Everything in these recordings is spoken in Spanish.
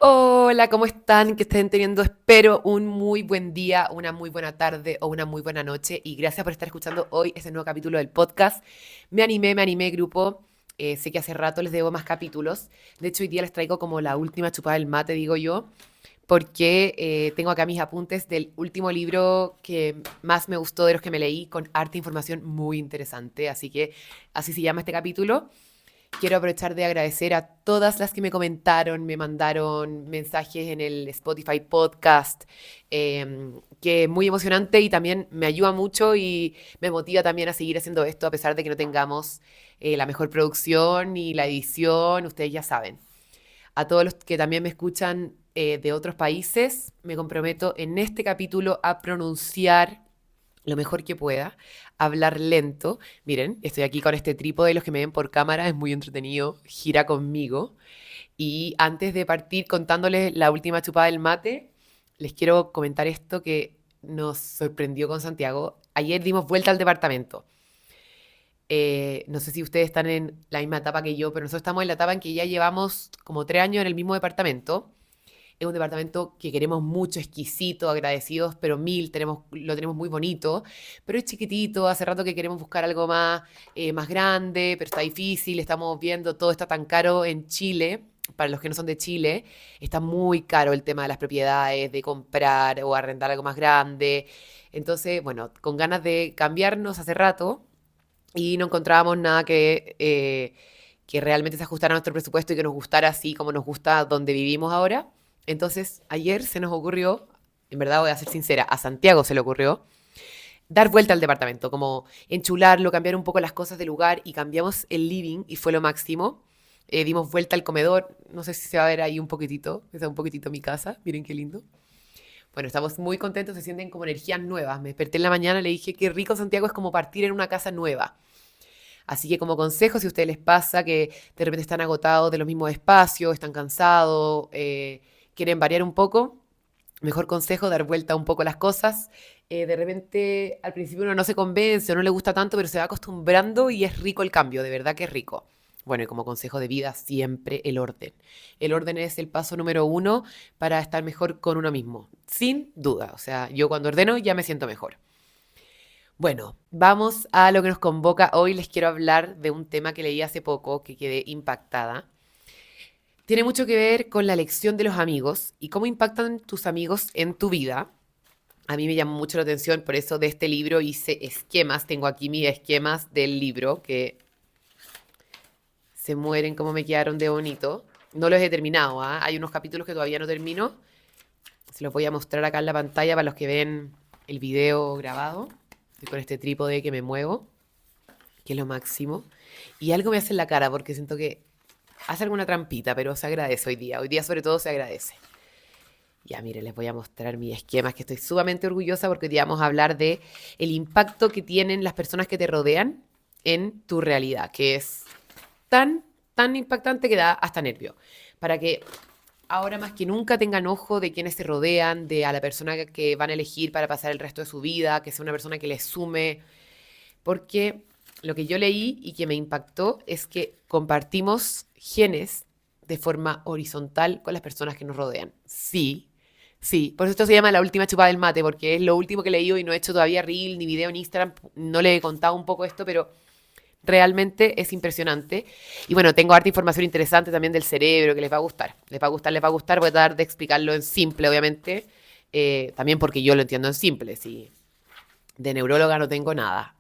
Hola, ¿cómo están? Que estén teniendo, espero, un muy buen día, una muy buena tarde o una muy buena noche. Y gracias por estar escuchando hoy este nuevo capítulo del podcast. Me animé, grupo. Sé que hace rato les debo más capítulos. De hecho, hoy día les traigo como la última chupada del mate, digo yo, porque tengo acá mis apuntes del último libro que más me gustó de los que me leí, con harta información muy interesante. Así que así se llama este capítulo. Quiero aprovechar de agradecer a todas las que me comentaron, me mandaron mensajes en el Spotify Podcast, que es muy emocionante y también me ayuda mucho y me motiva también a seguir haciendo esto a pesar de que no tengamos la mejor producción ni la edición, ustedes ya saben. A todos los que también me escuchan de otros países, me comprometo en este capítulo a pronunciar lo mejor que pueda, hablar lento. Miren, estoy aquí con este trípode, los que me ven por cámara, es muy entretenido, gira conmigo. Y antes de partir contándoles la última chupada del mate, les quiero comentar esto que nos sorprendió con Santiago. Ayer dimos vuelta al departamento. No sé si ustedes están en la misma etapa que yo, pero nosotros estamos en la etapa en que ya llevamos como 3 años en el mismo departamento. Es un departamento que queremos mucho, exquisito, agradecidos, pero mil, lo tenemos muy bonito, pero es chiquitito, hace rato que queremos buscar algo más grande, pero está difícil, estamos viendo, todo está tan caro en Chile. Para los que no son de Chile, está muy caro el tema de las propiedades, de comprar o arrendar algo más grande. Entonces, bueno, con ganas de cambiarnos hace rato y no encontrábamos nada que realmente se ajustara a nuestro presupuesto y que nos gustara así como nos gusta donde vivimos ahora. Entonces, ayer se nos ocurrió, en verdad voy a ser sincera, a Santiago se le ocurrió, dar vuelta al departamento, como enchularlo, cambiar un poco las cosas de lugar y cambiamos el living y fue lo máximo. Dimos vuelta al comedor, no sé si se va a ver ahí un poquitito, está un poquitito mi casa, miren qué lindo. Bueno, estamos muy contentos, se sienten como energías nuevas. Me desperté en la mañana, le dije, qué rico Santiago, es como partir en una casa nueva. Así que como consejo, si a ustedes les pasa que de repente están agotados de los mismos espacios, están cansados, quieren variar un poco, mejor consejo, dar vuelta un poco las cosas. De repente al principio uno no se convence o no le gusta tanto, pero se va acostumbrando y es rico el cambio, de verdad que es rico. Bueno, y como consejo de vida, siempre el orden. El orden es el paso número uno para estar mejor con uno mismo, sin duda. O sea, yo cuando ordeno ya me siento mejor. Bueno, vamos a lo que nos convoca. Hoy les quiero hablar de un tema que leí hace poco, que quedé impactada. Tiene mucho que ver con la elección de los amigos y cómo impactan tus amigos en tu vida. A mí me llamó mucho la atención, por eso de este libro hice esquemas. Tengo aquí mis esquemas del libro que se mueren como me quedaron de bonito. No los he terminado, ¿ah? Hay unos capítulos que todavía no termino. Se los voy a mostrar acá en la pantalla para los que ven el video grabado. Estoy con este trípode que me muevo, que es lo máximo. Y algo me hace en la cara porque siento que hace alguna trampita, pero se agradece hoy día. Hoy día sobre todo se agradece. Ya, miren, les voy a mostrar mis esquemas, que estoy sumamente orgullosa porque hoy día vamos a hablar de el impacto que tienen las personas que te rodean en tu realidad, que es tan, tan impactante que da hasta nervio. Para que ahora más que nunca tengan ojo de quienes se rodean, de a la persona que van a elegir para pasar el resto de su vida, que sea una persona que les sume, porque lo que yo leí y que me impactó es que compartimos genes de forma horizontal con las personas que nos rodean. Sí, sí, por eso esto se llama la última chupada del mate, porque es lo último que he leído y no he hecho todavía reel ni video en Instagram, no le he contado un poco esto, pero realmente es impresionante. Y bueno, tengo harta información interesante también del cerebro que les va a gustar. Les va a gustar, les va a gustar. Voy a tratar de explicarlo en simple, obviamente. También porque yo lo entiendo en simple. Sí. De neuróloga no tengo nada.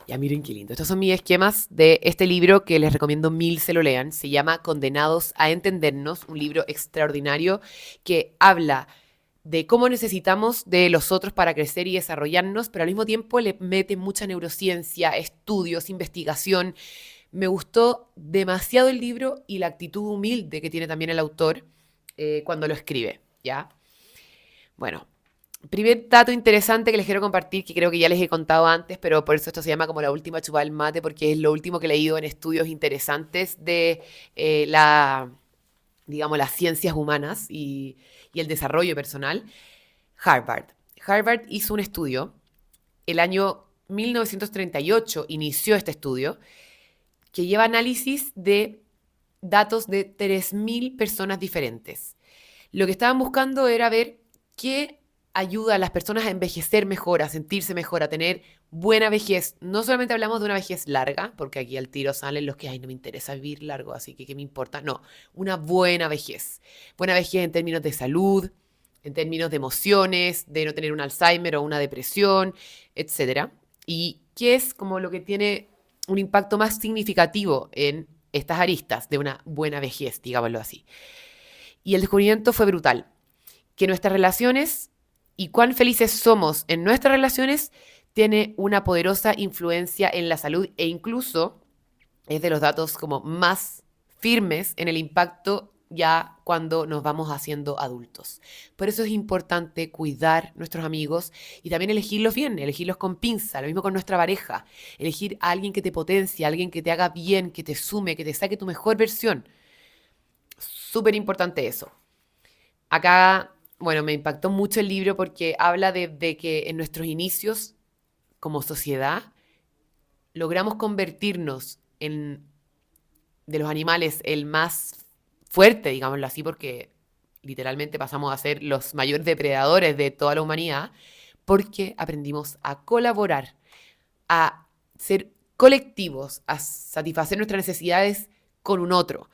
Ya miren qué lindo. Estos son mis esquemas de este libro que les recomiendo mil se lo lean. Se llama Condenados a Entendernos, un libro extraordinario que habla de cómo necesitamos de los otros para crecer y desarrollarnos, pero al mismo tiempo le mete mucha neurociencia, estudios, investigación. Me gustó demasiado el libro y la actitud humilde que tiene también el autor cuando lo escribe, ¿ya? Bueno, primer dato interesante que les quiero compartir, que creo que ya les he contado antes, pero por eso esto se llama como la última chupada del mate, porque es lo último que he leído en estudios interesantes de digamos, las ciencias humanas y el desarrollo personal. Harvard. Harvard hizo un estudio, el año 1938 inició este estudio, que lleva análisis de datos de 3.000 personas diferentes. Lo que estaban buscando era ver qué ayuda a las personas a envejecer mejor, a sentirse mejor, a tener buena vejez. No solamente hablamos de una vejez larga, porque aquí al tiro salen los que, ay, no me interesa vivir largo, así que ¿qué me importa? No, una buena vejez. Buena vejez en términos de salud, en términos de emociones, de no tener un Alzheimer o una depresión, etcétera. Y qué es como lo que tiene un impacto más significativo en estas aristas de una buena vejez, digámoslo así. Y el descubrimiento fue brutal, que nuestras relaciones y cuán felices somos en nuestras relaciones tiene una poderosa influencia en la salud e incluso es de los datos como más firmes en el impacto ya cuando nos vamos haciendo adultos. Por eso es importante cuidar nuestros amigos y también elegirlos bien, elegirlos con pinza, lo mismo con nuestra pareja, elegir a alguien que te potencie, a alguien que te haga bien, que te sume, que te saque tu mejor versión. Súper importante eso. Acá, bueno, me impactó mucho el libro porque habla de que en nuestros inicios como sociedad logramos convertirnos en, de los animales, el más fuerte, digámoslo así, porque literalmente pasamos a ser los mayores depredadores de toda la humanidad, porque aprendimos a colaborar, a ser colectivos, a satisfacer nuestras necesidades con un otro.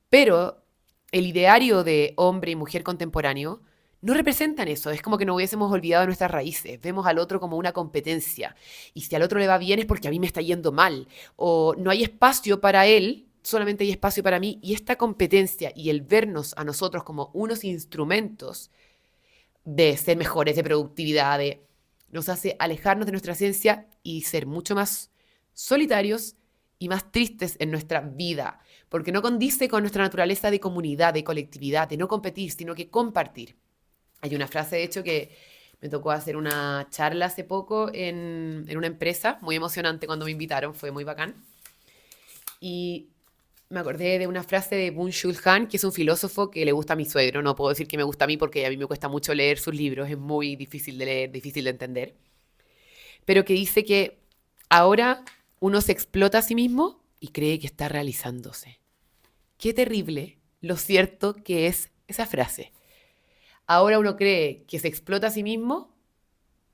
Pero el ideario de hombre y mujer contemporáneo no representan eso. Es como que nos hubiésemos olvidado de nuestras raíces. Vemos al otro como una competencia. Y si al otro le va bien es porque a mí me está yendo mal. O no hay espacio para él, solamente hay espacio para mí. Y esta competencia y el vernos a nosotros como unos instrumentos de ser mejores, de productividad, nos hace alejarnos de nuestra esencia y ser mucho más solitarios y más tristes en nuestra vida, porque no condice con nuestra naturaleza de comunidad, de colectividad, de no competir, sino que compartir. Hay una frase, de hecho, que me tocó hacer una charla hace poco en una empresa, muy emocionante cuando me invitaron, fue muy bacán. Y me acordé de una frase de Byung-Chul Han, que es un filósofo que le gusta a mi suegro. No puedo decir que me gusta a mí porque a mí me cuesta mucho leer sus libros, es muy difícil de leer, difícil de entender. Pero que dice que ahora uno se explota a sí mismo y cree que está realizándose. Qué terrible lo cierto que es esa frase. Ahora uno cree que se explota a sí mismo,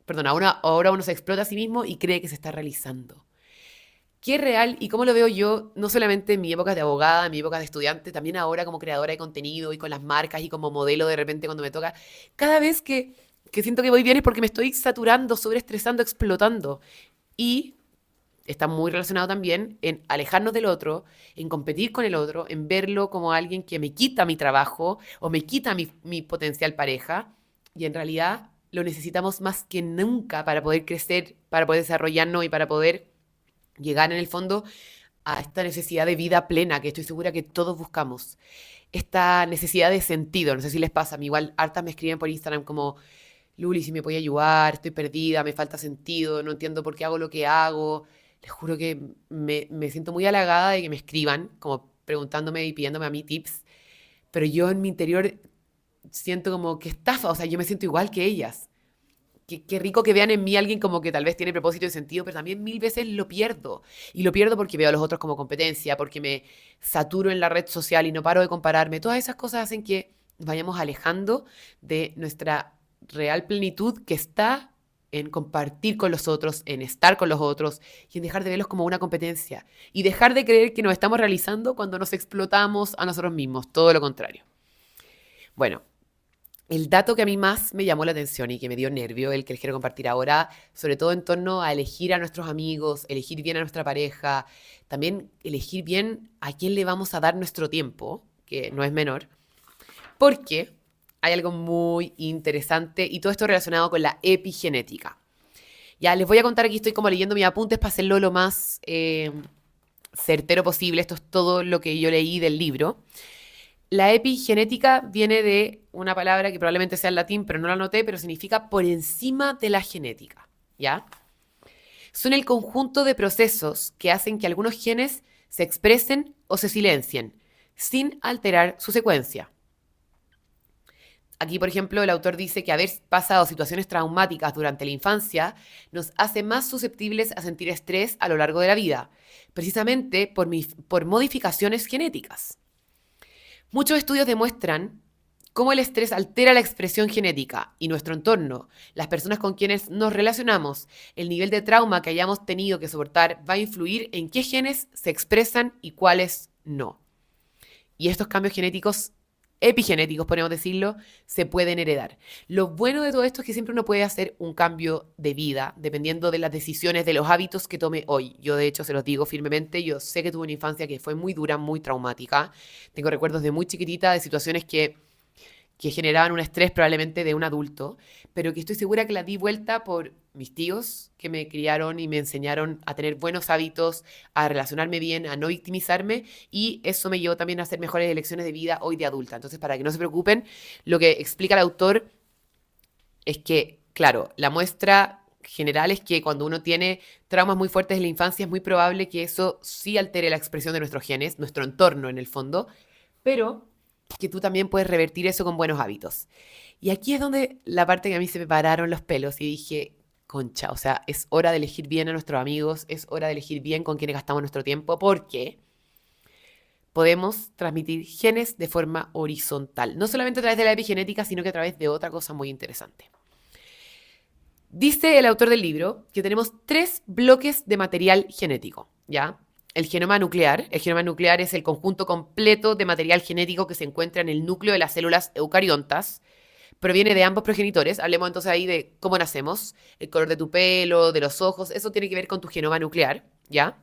perdón, ahora uno se explota a sí mismo y cree que se está realizando. Qué real y cómo lo veo yo, no solamente en mi época de abogada, en mi época de estudiante, también ahora como creadora de contenido y con las marcas y como modelo de repente cuando me toca. Cada vez que siento que voy bien es porque me estoy saturando, sobreestresando, explotando. Y está muy relacionado también en alejarnos del otro, en competir con el otro, en verlo como alguien que me quita mi trabajo o me quita mi potencial pareja. Y en realidad lo necesitamos más que nunca para poder crecer, para poder desarrollarnos y para poder llegar en el fondo a esta necesidad de vida plena que estoy segura que todos buscamos. Esta necesidad de sentido, no sé si les pasa, a mí igual hartas me escriben por Instagram como, Luli, si me puede ayudar, estoy perdida, me falta sentido, no entiendo por qué hago lo que hago. Les juro que me siento muy halagada de que me escriban, como preguntándome y pidiéndome a mí tips, pero yo en mi interior siento como que estafa, o sea, yo me siento igual que ellas. Qué rico que vean en mí alguien como que tal vez tiene propósito y sentido, pero también mil veces lo pierdo. Y lo pierdo porque veo a los otros como competencia, porque me saturo en la red social y no paro de compararme. Todas esas cosas hacen que nos vayamos alejando de nuestra real plenitud que está en compartir con los otros, en estar con los otros y en dejar de verlos como una competencia. Y dejar de creer que nos estamos realizando cuando nos explotamos a nosotros mismos. Todo lo contrario. Bueno, el dato que a mí más me llamó la atención y que me dio nervio, el que les quiero compartir ahora, sobre todo en torno a elegir a nuestros amigos, elegir bien a nuestra pareja, también elegir bien a quién le vamos a dar nuestro tiempo, que no es menor, porque hay algo muy interesante y todo esto relacionado con la epigenética. Ya les voy a contar aquí, estoy como leyendo mis apuntes para hacerlo lo más certero posible. Esto es todo lo que yo leí del libro. La epigenética viene de una palabra que probablemente sea en latín, pero no la anoté, pero significa por encima de la genética, ¿ya? Son el conjunto de procesos que hacen que algunos genes se expresen o se silencien, sin alterar su secuencia. Aquí, por ejemplo, el autor dice que haber pasado situaciones traumáticas durante la infancia nos hace más susceptibles a sentir estrés a lo largo de la vida, precisamente por modificaciones genéticas. Muchos estudios demuestran cómo el estrés altera la expresión genética y nuestro entorno, las personas con quienes nos relacionamos, el nivel de trauma que hayamos tenido que soportar va a influir en qué genes se expresan y cuáles no. Y estos cambios genéticos, epigenéticos, podemos decirlo, se pueden heredar. Lo bueno de todo esto es que siempre uno puede hacer un cambio de vida, dependiendo de las decisiones, de los hábitos que tome hoy. Yo, de hecho, se los digo firmemente, yo sé que tuve una infancia que fue muy dura, muy traumática. Tengo recuerdos de muy chiquitita, de situaciones que generaban un estrés probablemente de un adulto, pero que estoy segura que la di vuelta por mis tíos que me criaron y me enseñaron a tener buenos hábitos, a relacionarme bien, a no victimizarme, y eso me llevó también a hacer mejores elecciones de vida hoy de adulta. Entonces, para que no se preocupen, lo que explica el autor es que, claro, la muestra general es que cuando uno tiene traumas muy fuertes en la infancia es muy probable que eso sí altere la expresión de nuestros genes, nuestro entorno en el fondo, pero que tú también puedes revertir eso con buenos hábitos. Y aquí es donde la parte que a mí se me pararon los pelos y dije, concha, o sea, es hora de elegir bien a nuestros amigos, es hora de elegir bien con quienes gastamos nuestro tiempo, porque podemos transmitir genes de forma horizontal, no solamente a través de la epigenética, sino que a través de otra cosa muy interesante. Dice el autor del libro que tenemos 3 bloques de material genético, ¿ya? El genoma nuclear. El genoma nuclear es el conjunto completo de material genético que se encuentra en el núcleo de las células eucariontas. Proviene de ambos progenitores. Hablemos entonces ahí de cómo nacemos, el color de tu pelo, de los ojos. Eso tiene que ver con tu genoma nuclear, ¿ya?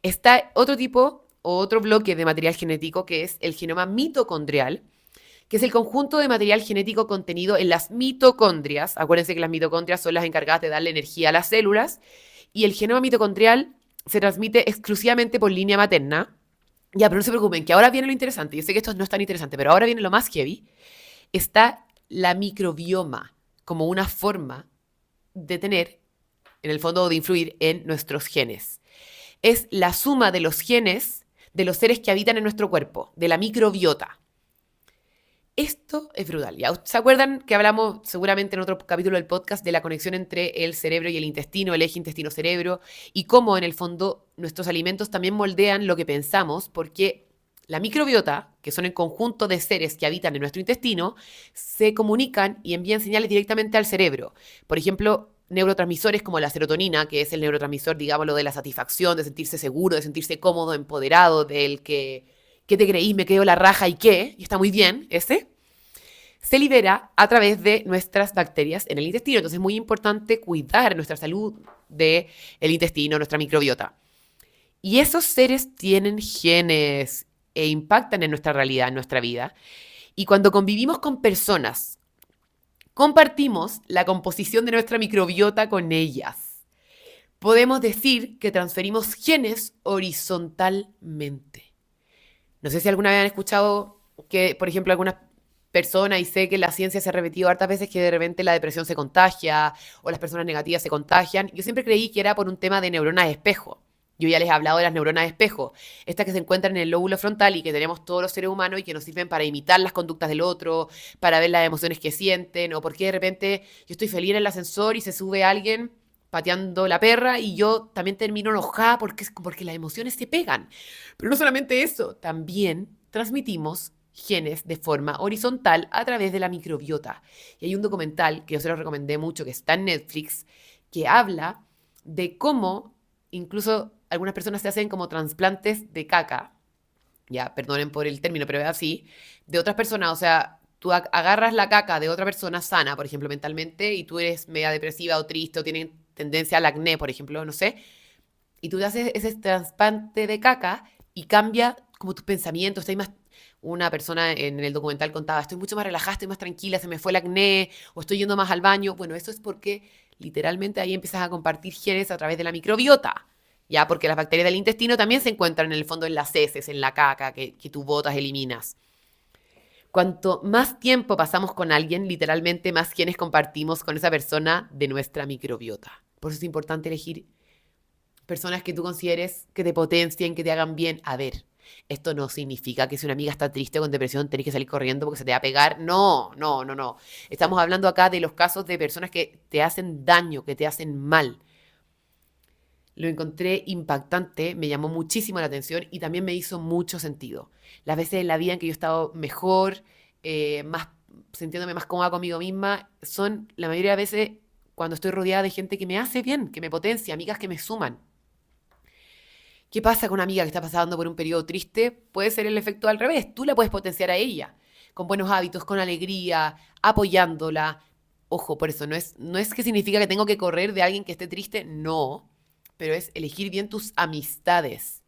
Está otro tipo o otro bloque de material genético que es el genoma mitocondrial, que es el conjunto de material genético contenido en las mitocondrias. Acuérdense que las mitocondrias son las encargadas de darle energía a las células. Y el genoma mitocondrial se transmite exclusivamente por línea materna. Ya, pero no se preocupen, que ahora viene lo interesante. Yo sé que esto no es tan interesante, pero ahora viene lo más heavy. Está la microbioma como una forma de tener, en el fondo, de influir en nuestros genes. Es la suma de los genes de los seres que habitan en nuestro cuerpo, de la microbiota. Esto es brutal. ¿Ya? ¿Se acuerdan que hablamos seguramente en otro capítulo del podcast de la conexión entre el cerebro y el intestino, el eje intestino-cerebro, y cómo en el fondo nuestros alimentos también moldean lo que pensamos? Porque la microbiota, que son el conjunto de seres que habitan en nuestro intestino, se comunican y envían señales directamente al cerebro. Por ejemplo, neurotransmisores como la serotonina, que es el neurotransmisor, digámoslo, de la satisfacción, de sentirse seguro, de sentirse cómodo, empoderado, del que ¿qué te creí? Me quedo la raja y qué, y está muy bien, ese, se libera a través de nuestras bacterias en el intestino. Entonces es muy importante cuidar nuestra salud del intestino, nuestra microbiota. Y esos seres tienen genes e impactan en nuestra realidad, en nuestra vida. Y cuando convivimos con personas, compartimos la composición de nuestra microbiota con ellas. Podemos decir que transferimos genes horizontalmente. No sé si alguna vez han escuchado que, por ejemplo, algunas personas, y sé que la ciencia se ha repetido hartas veces, que de repente la depresión se contagia o las personas negativas se contagian. Yo siempre creí que era por un tema de neuronas de espejo. Yo ya les he hablado de las neuronas de espejo, estas que se encuentran en el lóbulo frontal y que tenemos todos los seres humanos y que nos sirven para imitar las conductas del otro, para ver las emociones que sienten, o porque de repente yo estoy feliz en el ascensor y se sube alguien pateando la perra y yo también termino enojada porque las emociones se pegan. Pero no solamente eso, también transmitimos genes de forma horizontal a través de la microbiota. Y hay un documental que yo se lo recomendé mucho, que está en Netflix, que habla de cómo incluso algunas personas se hacen como trasplantes de caca, ya, perdonen por el término, pero es así, de otras personas. O sea, tú agarras la caca de otra persona sana, por ejemplo, mentalmente, y tú eres media depresiva o triste o tienes tendencia al acné, por ejemplo, no sé, y tú te haces ese trasplante de caca y cambia como tus pensamientos. Estás más, una persona en el documental contaba, estoy mucho más relajada, estoy más tranquila, se me fue el acné, o estoy yendo más al baño. Bueno, eso es porque literalmente ahí empiezas a compartir genes a través de la microbiota. Ya, porque las bacterias del intestino también se encuentran en el fondo en las heces, en la caca que tú botas, eliminas. Cuanto más tiempo pasamos con alguien, literalmente más genes compartimos con esa persona de nuestra microbiota. Por eso es importante elegir personas que tú consideres que te potencien, que te hagan bien. A ver, esto no significa que si una amiga está triste o con depresión tenés que salir corriendo porque se te va a pegar. No, no, no, no. Estamos hablando acá de los casos de personas que te hacen daño, que te hacen mal. Lo encontré impactante, me llamó muchísimo la atención y también me hizo mucho sentido. Las veces en la vida en que yo he estado mejor, más, sintiéndome más cómoda conmigo misma, son la mayoría de veces cuando estoy rodeada de gente que me hace bien, que me potencia, amigas que me suman. ¿Qué pasa con una amiga que está pasando por un periodo triste? Puede ser el efecto al revés. Tú la puedes potenciar a ella, con buenos hábitos, con alegría, apoyándola. Ojo, por eso no es que significa que tengo que correr de alguien que esté triste, no, pero es elegir bien tus amistades,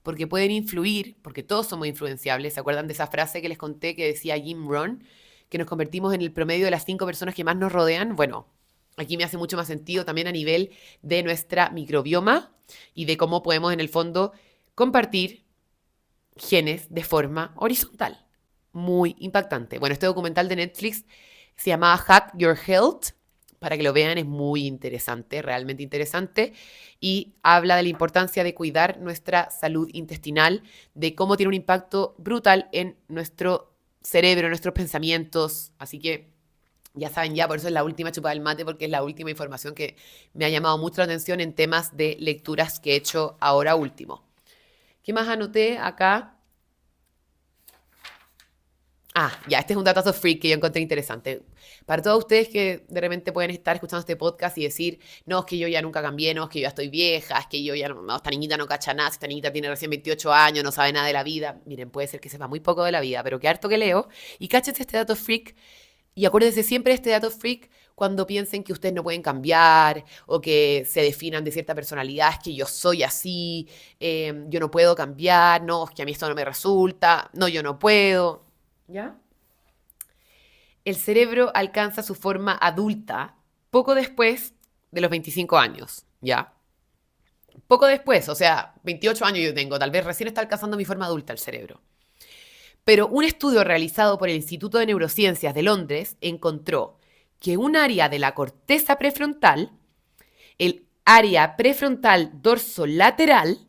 porque pueden influir, porque todos somos influenciables. ¿Se acuerdan de esa frase que les conté que decía Jim Rohn? Que nos convertimos en el promedio de las 5 personas que más nos rodean. Bueno, aquí me hace mucho más sentido también a nivel de nuestra microbioma y de cómo podemos en el fondo compartir genes de forma horizontal. Muy impactante. Bueno, este documental de Netflix se llamaba Hack Your Health. Para que lo vean, es muy interesante, realmente interesante. Y habla de la importancia de cuidar nuestra salud intestinal, de cómo tiene un impacto brutal en nuestro cerebro, en nuestros pensamientos. Así que ya saben, ya por eso es la última chupada del mate, porque es la última información que me ha llamado mucho la atención en temas de lecturas que he hecho ahora último. ¿Qué más anoté acá? Ah, ya, este es un datazo freak que yo encontré interesante. Para todos ustedes que de repente pueden estar escuchando este podcast y decir, no, es que yo ya nunca cambié, no, es que yo ya estoy vieja, es que yo ya no, esta niñita no cacha nada, esta niñita tiene recién 28 años, no sabe nada de la vida. Miren, puede ser que sepa muy poco de la vida, pero que harto que leo. Y cáchense este dato freak y acuérdense siempre de este dato freak cuando piensen que ustedes no pueden cambiar o que se definan de cierta personalidad, es que yo soy así, yo no puedo cambiar, no, es que a mí esto no me resulta, no, yo no puedo. ¿Ya? El cerebro alcanza su forma adulta poco después de los 25 años, ¿ya? Poco después, o sea, 28 años yo tengo, tal vez recién está alcanzando mi forma adulta el cerebro. Pero un estudio realizado por el Instituto de Neurociencias de Londres encontró que un área de la corteza prefrontal, el área prefrontal dorsolateral,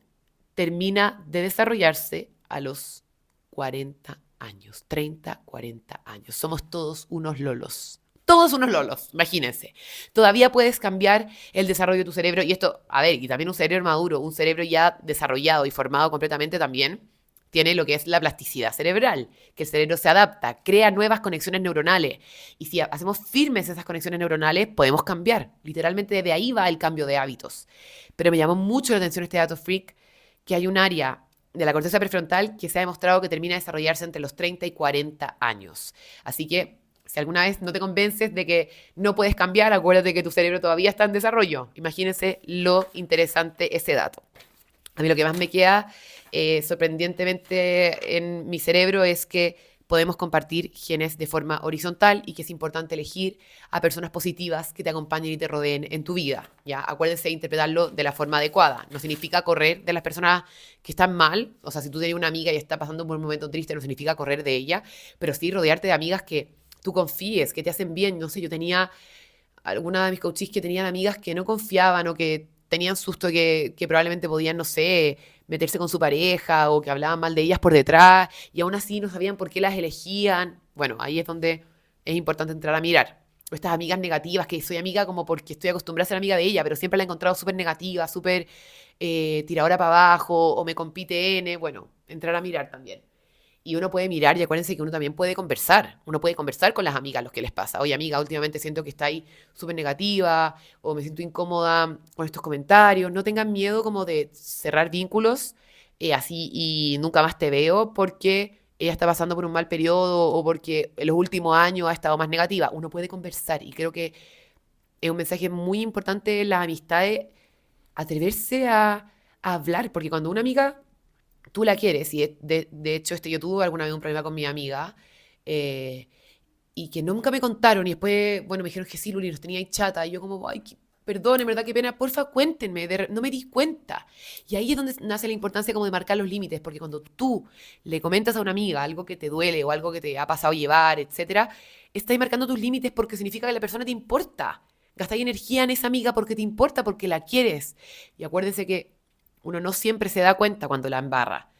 termina de desarrollarse a los 40 años, 30, 40 años. Somos todos unos lolos. Todos unos lolos, imagínense. Todavía puedes cambiar el desarrollo de tu cerebro. Y esto, a ver, y también un cerebro maduro, un cerebro ya desarrollado y formado completamente también, tiene lo que es la plasticidad cerebral, que el cerebro se adapta, crea nuevas conexiones neuronales. Y si hacemos firmes esas conexiones neuronales, podemos cambiar. Literalmente de ahí va el cambio de hábitos. Pero me llamó mucho la atención este dato freak, que hay un área de la corteza prefrontal que se ha demostrado que termina de desarrollarse entre los 30 y 40 años. Así que si alguna vez no te convences de que no puedes cambiar, acuérdate que tu cerebro todavía está en desarrollo. Imagínense lo interesante ese dato. A mí lo que más me queda sorprendentemente en mi cerebro es que podemos compartir genes de forma horizontal y que es importante elegir a personas positivas que te acompañen y te rodeen en tu vida. ¿Ya? Acuérdense de interpretarlo de la forma adecuada. No significa correr de las personas que están mal. O sea, si tú tienes una amiga y está pasando por un momento triste, no significa correr de ella, pero sí rodearte de amigas que tú confíes, que te hacen bien. No sé, yo tenía algunas de mis coaches que tenían amigas que no confiaban o que tenían susto que probablemente podían, no sé, meterse con su pareja o que hablaban mal de ellas por detrás y aún así no sabían por qué las elegían. Bueno, ahí es donde es importante entrar a mirar. O estas amigas negativas, que soy amiga como porque estoy acostumbrada a ser amiga de ella, pero siempre la he encontrado súper negativa, súper tiradora para abajo o me compite N. Bueno, entrar a mirar también. Y uno puede mirar y acuérdense que uno también puede conversar. Uno puede conversar con las amigas lo que les pasa. Oye, amiga, últimamente siento que está ahí súper negativa o me siento incómoda con estos comentarios. No tengan miedo como de cerrar vínculos así y nunca más te veo porque ella está pasando por un mal periodo o porque en los últimos años ha estado más negativa. Uno puede conversar y creo que es un mensaje muy importante en las amistades atreverse a hablar, porque cuando una amiga tú la quieres, y de hecho yo tuve alguna vez un problema con mi amiga, eh, y que nunca me contaron, y después, bueno, me dijeron que sí, Luli, nos tenía ahí chata, y yo como, ay, perdón, en verdad, qué pena, porfa, cuéntenme, no me di cuenta. Y ahí es donde nace la importancia como de marcar los límites, porque cuando tú le comentas a una amiga algo que te duele o algo que te ha pasado llevar, etcétera, estás marcando tus límites porque significa que la persona te importa. Gastáis energía en esa amiga porque te importa, porque la quieres. Y acuérdense que uno no siempre se da cuenta cuando la embarra.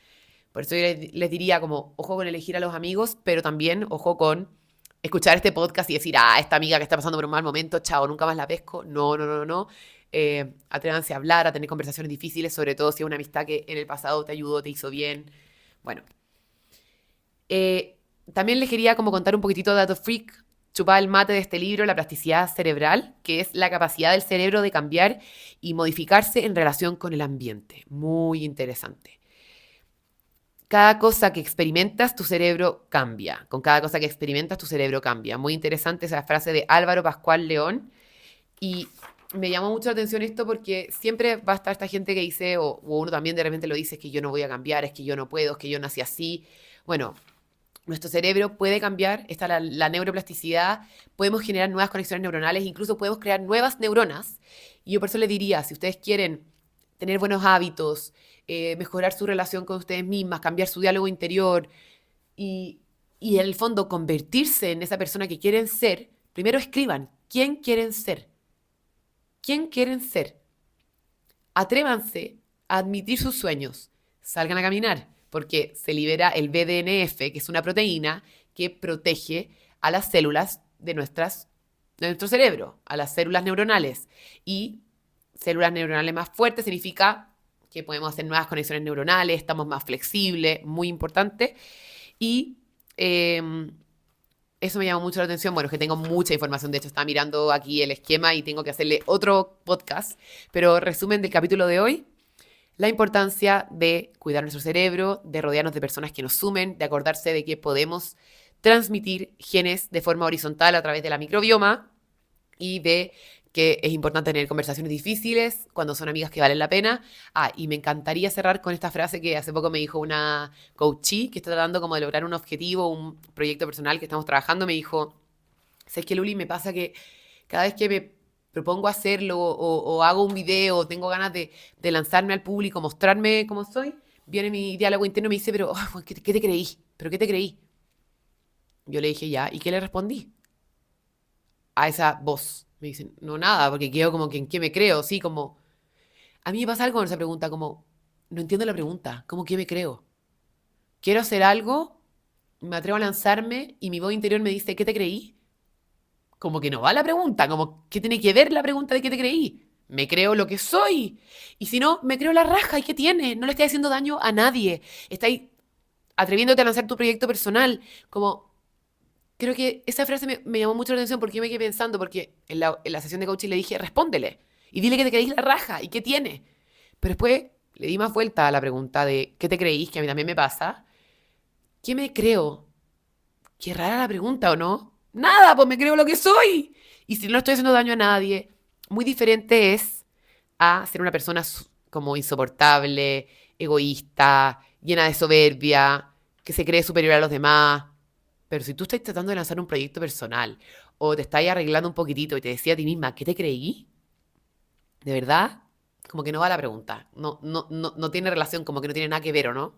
Por eso yo les diría como, ojo con elegir a los amigos, pero también ojo con escuchar este podcast y decir, ah, esta amiga que está pasando por un mal momento, chao, nunca más la pesco. No, no, no, no. Atrévanse a hablar, a tener conversaciones difíciles, sobre todo si es una amistad que en el pasado te ayudó, te hizo bien. Bueno, eh, También les quería como contar un poquitito de dato freak, chupar el mate de este libro, La plasticidad cerebral, que es la capacidad del cerebro de cambiar y modificarse en relación con el ambiente. Muy interesante. Cada cosa que experimentas, tu cerebro cambia. Con cada cosa que experimentas, tu cerebro cambia. Muy interesante esa frase de Álvaro Pascual León. Y me llamó mucho la atención esto porque siempre va a estar esta gente que dice, o uno también de repente lo dice, es que yo no voy a cambiar, es que yo no puedo, es que yo nací así. Bueno, nuestro cerebro puede cambiar, está la neuroplasticidad, podemos generar nuevas conexiones neuronales, incluso podemos crear nuevas neuronas. Y yo por eso les diría, si ustedes quieren tener buenos hábitos, mejorar su relación con ustedes mismas, cambiar su diálogo interior y, y en el fondo convertirse en esa persona que quieren ser, primero escriban quién quieren ser. ¿Quién quieren ser? Atrévanse a admitir sus sueños. Salgan a caminar, porque se libera el BDNF, que es una proteína que protege a las células de nuestro cerebro, a las células neuronales. Y células neuronales más fuertes significa que podemos hacer nuevas conexiones neuronales, estamos más flexibles, muy importante. Y eso me llamó mucho la atención. Bueno, es que tengo mucha información. De hecho, estaba mirando aquí el esquema y tengo que hacerle otro podcast. Pero resumen del capítulo de hoy, la importancia de cuidar nuestro cerebro, de rodearnos de personas que nos sumen, de acordarse de que podemos transmitir genes de forma horizontal a través de la microbioma y de que es importante tener conversaciones difíciles cuando son amigas que valen la pena. Ah, y me encantaría cerrar con esta frase que hace poco me dijo una coachee que está tratando como de lograr un objetivo, un proyecto personal que estamos trabajando. Me dijo, ¿sabes qué, Luli? Me pasa que cada vez que me propongo hacerlo o hago un video o tengo ganas de lanzarme al público, mostrarme cómo soy, viene mi diálogo interno y me dice, pero, ¿qué te creí? ¿Pero qué te creí? Yo le dije, ya, ¿y qué le respondí? A esa voz. Me dicen, no, nada, porque quedo como que en qué me creo, sí, como... A mí me pasa algo con esa pregunta, como, no entiendo la pregunta, ¿cómo qué me creo? Quiero hacer algo, me atrevo a lanzarme y mi voz interior me dice, ¿qué te creí? Como que no va la pregunta, como, ¿qué tiene que ver la pregunta de qué te creí? Me creo lo que soy. Y si no, me creo la raja, ¿y qué tiene? No le estoy haciendo daño a nadie. Estáis atreviéndote a lanzar tu proyecto personal, como... Creo que esa frase me llamó mucho la atención porque yo me quedé pensando, porque en la sesión de coaching le dije, respóndele y dile que te creís la raja y qué tiene. Pero después le di más vuelta a la pregunta de ¿qué te creís? Que a mí también me pasa. ¿Qué me creo? Qué rara la pregunta, ¿o no? Nada, pues me creo lo que soy. Y si no estoy haciendo daño a nadie, muy diferente es a ser una persona como insoportable, egoísta, llena de soberbia, que se cree superior a los demás. Pero si tú estás tratando de lanzar un proyecto personal o te estás arreglando un poquitito y te decía a ti misma, ¿qué te creí? ¿De verdad? Como que no va la pregunta. No, no, no, no tiene relación, como que no tiene nada que ver, ¿o no?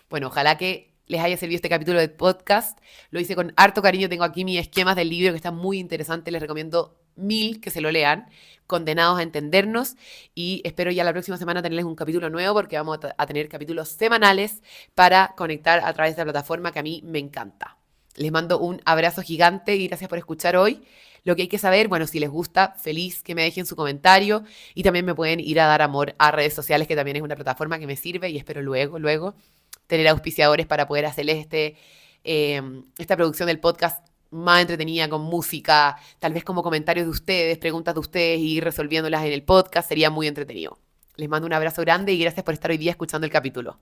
Bueno, ojalá que les haya servido este capítulo del podcast. Lo hice con harto cariño. Tengo aquí mis esquemas del libro que está muy interesante. Les recomiendo mil que se lo lean. Condenados a entendernos. Y espero ya la próxima semana tenerles un capítulo nuevo porque vamos a tener capítulos semanales para conectar a través de la plataforma que a mí me encanta. Les mando un abrazo gigante y gracias por escuchar hoy. Lo que hay que saber, bueno, si les gusta, feliz que me dejen su comentario y también me pueden ir a dar amor a redes sociales, que también es una plataforma que me sirve y espero luego tener auspiciadores para poder hacerles esta producción del podcast más entretenida con música, tal vez como comentarios de ustedes, preguntas de ustedes y ir resolviéndolas en el podcast, sería muy entretenido. Les mando un abrazo grande y gracias por estar hoy día escuchando el capítulo.